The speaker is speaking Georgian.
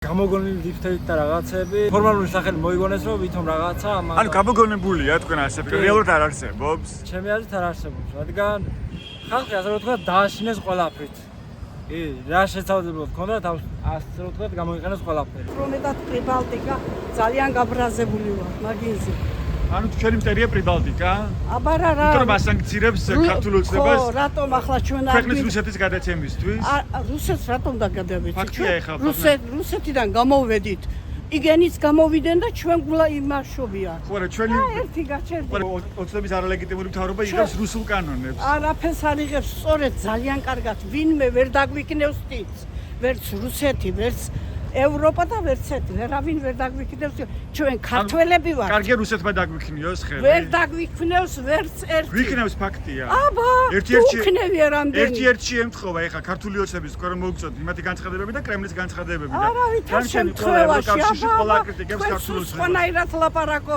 გამოგონილი დიფთებით და რაღაცები ფორმალური სახელი მოიგონეს რომ ვითომ რაღაცა ამან ანუ გამოგონებულია თქვენ ასე რეალურად არ არსებობს ჩემი აზრით არ არსებობს რადგან ხალხი ასე რომ ვთქვა დააშინეს ყველაფრით რა შესაძლებლობა ჰქონდა თავს ასე რომ ვთქვა გამოიყენოს ყველაფერი რომედად პრიბალტიკა ძალიან გაბრაზებული ვარ მაგინზე ანუ ჩვენი მტერია პრიბალტიკა აბარა რა იმიტომ რომ ასანქცირებს ქართულ ოცნებას ხო რატომ ახლა ჩვენ არ ქვეყნის რუსეთის გადაცემისთვის რუსეთს რატომ დაგადებით ფაქტია ეხლა რუსეთიდან გამოვედით იგენიც გამოვიდნენ და ჩვენ გულა იმაშობია ხო რა ჩვენი ერთი გაჩერდი ოცნების არალეგიტიმური მთავრობა იღებს რუსულ კანონებს არაფერს არ იღებს სწორედ ძალიან კარგად ვინმე ვერ დაგვიქნევს თიც ვერც რუსეთი ვერც ევროპა და ვერცეთ ვერავინ ვერ დაგვიქნევს ჩვენ ქართველები ვართ კარგი რუსეთმა დაგვიქნიოს ხელი ვერ დაგვიქნევს ვერც ერთი ვიქნევს ფაქტია აბა უქნევია რამდენი ერთ-ერთი ემთხოვა ეხა ქართული ოცნების თქვენ რომ მოგწოთ იმათი განცხადებები და კრემლის განცხადებები და არავითარ შემთხვევაში აბა თქვენ სხვანაირად ლაპარაკობთ